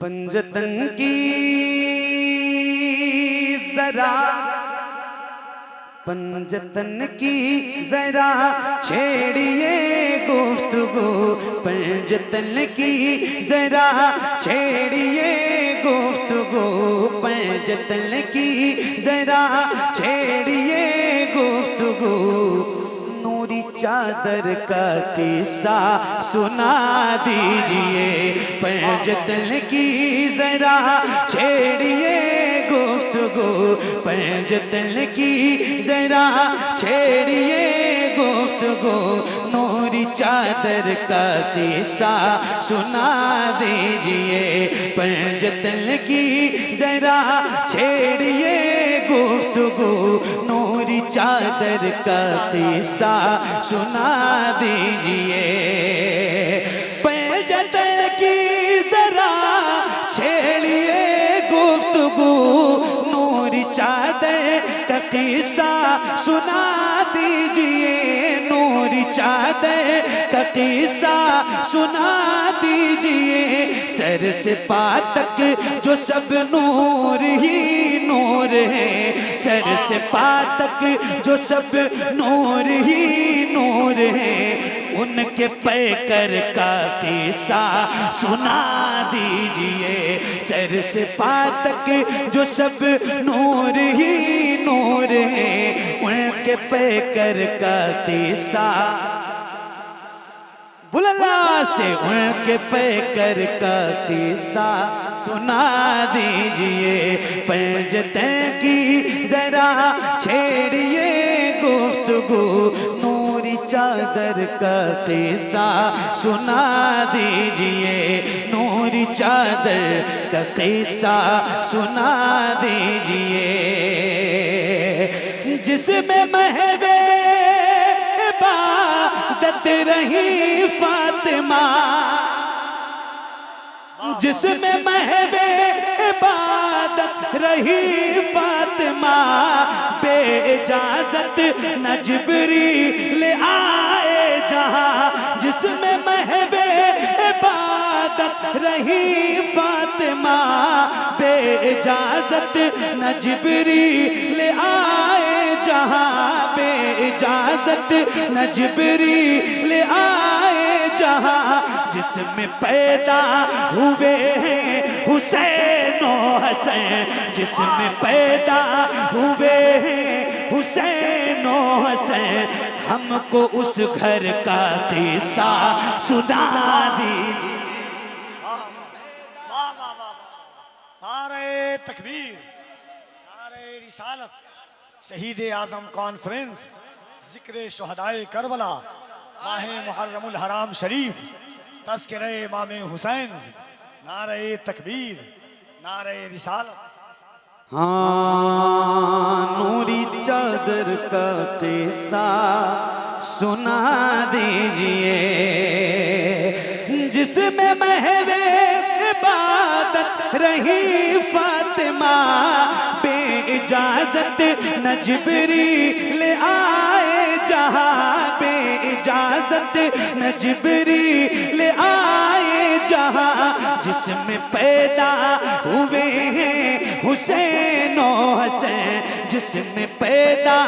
پنجتن کی ذرا پنجتن کی ذرا چھیڑیے گفتگو، پنجتن کی ذرا چھیڑیے گفتگو، پنجتن کی ذرا چھیڑیے گفتگو، نوری چادر کا قصہ سنا دیجئے، پنجتن کی ذرا چھیڑیے گفتگو، پنجتن کی ذرا چھیڑیے گفتگو، نوری چادر کا قصہ سنا دیجئے، پنجتن کی ذرا چھیڑیے گفتگو، نوری چادر کا قصہ سنا دیجئے، پنجتن کی ذرا چھیڑیے گفتگو، نوری چادر کا قصہ سنا دیجئے، نوری چادر کا قصہ سنا دیجئے، سر سے پا تک جو سب نور ہی نور ہے، سر سے پا تک جو سب نور ہی نور ہے، ان کے پیکر کا قصہ سنا دیجئے، سر سے پا تک جو سب نور ہی نور ہے، ان کے پیکر کا قصہ بلند سے ان کے پیکر کا قصہ سنا دیجئے، پنجتن کی ذرا چھیڑیے گفتگو، نوری چادر کا قصہ سنا دیجئے، نوری چادر کا قصہ سنا دیجئے، جس میں محو عبادت رہی فاطمہ، جس میں محو عبادت رہی فاطمہ، بے اجازت نہ جبریل آئے جہاں، جس میں محو عبادت رہی فاطمہ، بے اجازت نہ جبریل آئے جہاں، بے اجازت نہ جبریل آئے جہاں، جس میں پیدا ہوئے ہیں حسین و حسن، جس میں پیدا ہوئے ہیں حسین و حسن، ہم کو اس گھر کا قصہ سنا دیجئے، نعرہ تکبیر، نعرہ رسالت، شہید اعظم کانفرنس، ذکر شہدائے کربلا، ماہ محرم الحرام شریف، تذکرہ امام حسین، نعرہ تکبیر، نعرہ رسالت۔ ہاں نوری چادر کا قصہ سنا دیجئے، جس میں محو عبادت رہی فاطمہ، بے اجازت نہ جبریل آئے جہاں، بے اجازت نہ جبریل آئے جہاں، جس میں پیدا ہوئے ہیں حسین و حسن، جس میں پیدا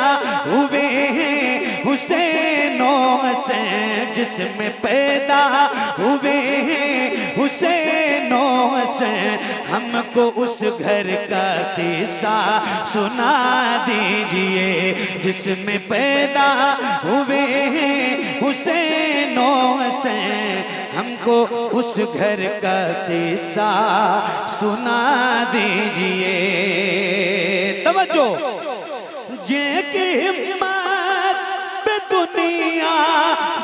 ہوئے ہیں حسین و حسن، جس میں پیدا ہوئے ہیں حسین و حسن، ہم کو اس گھر کا قصہ سنا دیجئے، جس میں پیدا ہوئے ہیں حسین و حسن، ہم کو اس گھر کا قصہ سنا دیجئے، توجہ، جن کی ہمت پہ دنیا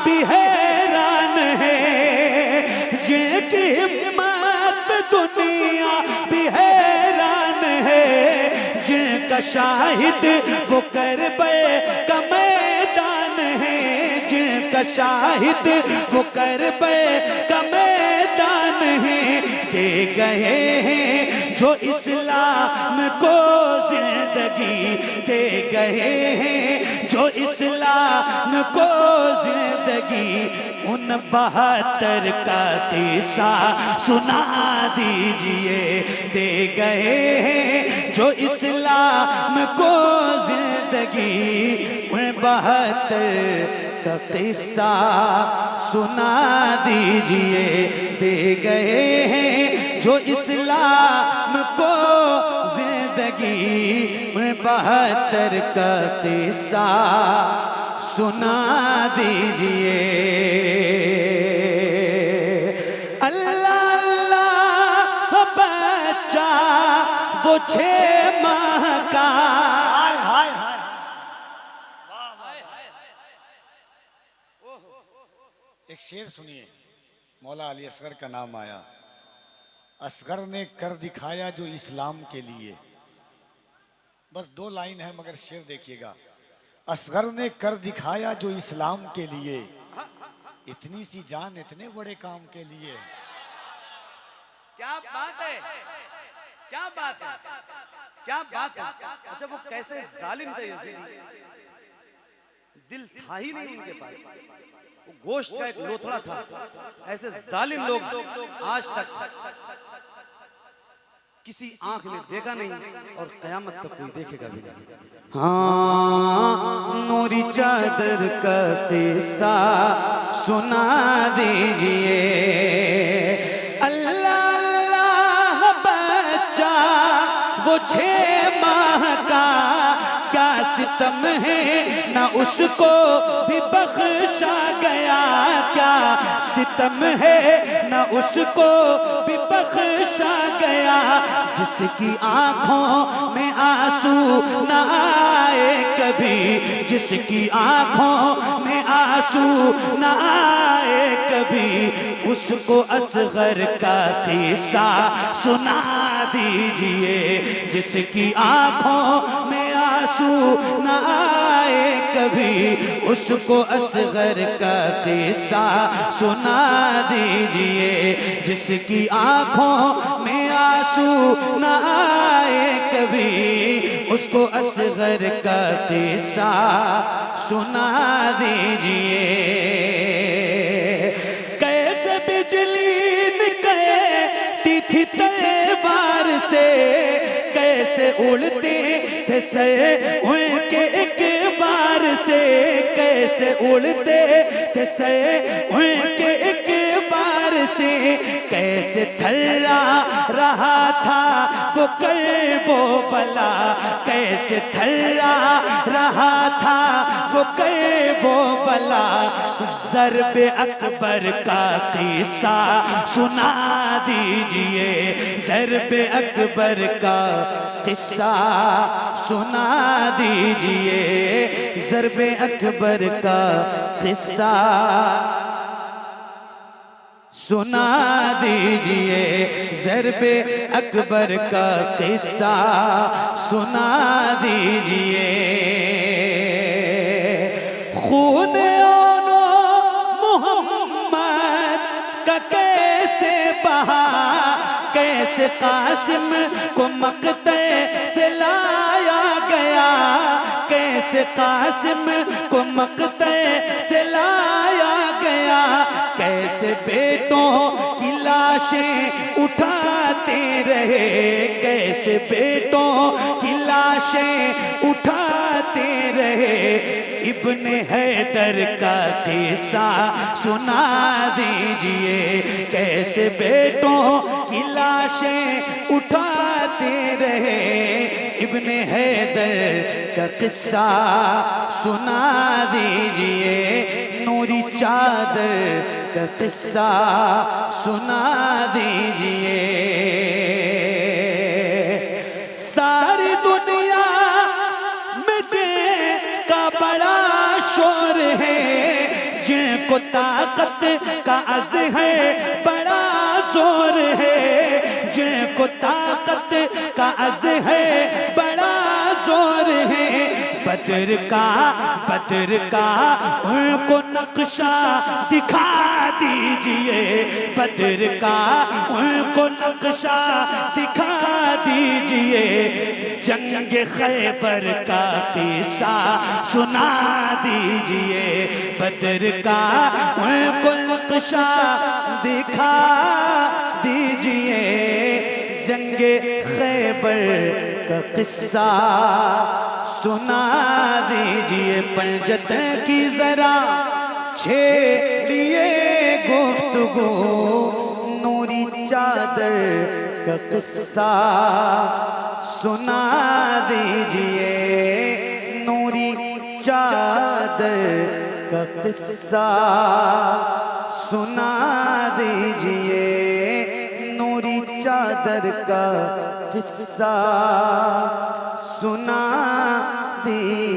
بھی حیران ہے، جن کی ہمت پہ دنیا بھی حیران ہے، جن کا شاہد وہ کربلا کا میدان ہے، جن کا شاہد وہ کربلا کا میدان ہے، دے گئے ہیں جو اسلام کو زندگی دے گئے ہیں، جو اسلام کو زندگی، ان 72 کا قصہ سنا دیجئے دے گئے ہیں، جو اسلام کو زندگی، ان 72 کا قصہ سنا دیجئے دے گئے ہیں، جو اسلام کو زندگی، ان 72 کا قصہ سنا دیجئے۔ اللہ اللہ بچہ وہ 6 ماہ کا، ہائے ہائے ہائے، ایک شعر سنیے، مولا علی اصغر کا نام آیا۔ اصغر نے کر دکھایا جو اسلام کے لیے، بس 2 لائن ہے مگر شعر دیکھیے گا۔ اصغر نے کر دکھایا جو اسلام کے لیے، اتنی سی جان اتنے بڑے کام کے لیے۔ کیا بات ہے، کیا بات ہے، کیا بات ہے۔ اچھا وہ کیسے ظالم تھے یزیدی، دل تھا ہی نہیں ان کے پاس، وہ گوشت کا ایک لوتھڑا تھا۔ ایسے ظالم لوگ آج تک کسی آنکھ نے دیکھا نہیں اور قیامت تک کوئی دیکھے گا بھی نہیں۔ ہاں نوری چادر کا قصہ سنا دیجئے۔ اللہ اللہ بچہ وہ 6 ماہ کا، کیا ستم ہے نہ اس کو بھی بخشا گیا، کیا ستم ہے نہ اس کو بھی بخشا گیا، جس کی آنکھوں میں آنسو نہ آئے کبھی، جس کی آنکھوں میں آنسو نہ آئے کبھی، اس کو اصغر کا قصہ سنا دیجئے، جس کی آنکھوں میں آنسو نہ آئے کبھی، اس کو اصغر کا قصہ سنا دیجئے، جس کی آنکھوں میں آنسو نہ آئے کبھی، اس کو اصغر کا قصہ سنا دیجئے۔ کیسے بجلی نکلتی تھی تلوار سے، کیسے اڑتے تھے سر ان کے ایک بار سے، کیسے اڑتے تھے سر ان کے ایک بار سے، کیسے تھرا رہا تھا وہ کرب و بلا، کیسے تھرا رہا تھا وہ کرب و بلا، ضرب اکبر کا قصہ سنا دیجئے، ضرب اکبر کا قصہ سنا دیجئے، ضرب اکبر کا قصہ سنا دیجئے، ضرب اکبر کا قصہ سنا دیجئے۔ خون محمد کا کیسے بہا، کیسے قاسم کو مقتل سے لایا گیا، کیسے قاسم کو مقتل سے لایا گیا، کیسے بیٹوں کی لاشیں اٹھاتے رہے، کیسے بیٹوں کی لاشیں اٹھاتے رہے، ابن حیدر کا قصہ سنا دیجئے، کیسے بیٹوں کی لاشیں اٹھاتے رہے، ابن حیدر کا قصہ سنا دیجئے، نوری چادر کا قصہ سنا دیجئے۔ ساری دنیا میں جن کا بڑا شور ہے، جن کو طاقت کا عز ہے بڑا زور ہے، جن کو طاقت کا عز ہے بڑا زور ہے، بد بدر کا ان کو نقشہ دکھا دیجئے، بدر کا ان کو نقشہ دکھا دیجئے، جنگ خیبر کا قصہ سنا دیجئے، بدر کا ان کو نقشہ دکھا دیجئے، جنگ خیبر کا قصہ سنا دیجئے، پنجت کی ذرا چھیڑیے گفتگو، نوری چادر کا قصہ سنا دیجئے، نوری چادر کا قصہ سنا دیجئے، نوری چادر کا قصہ سنا دیجئے۔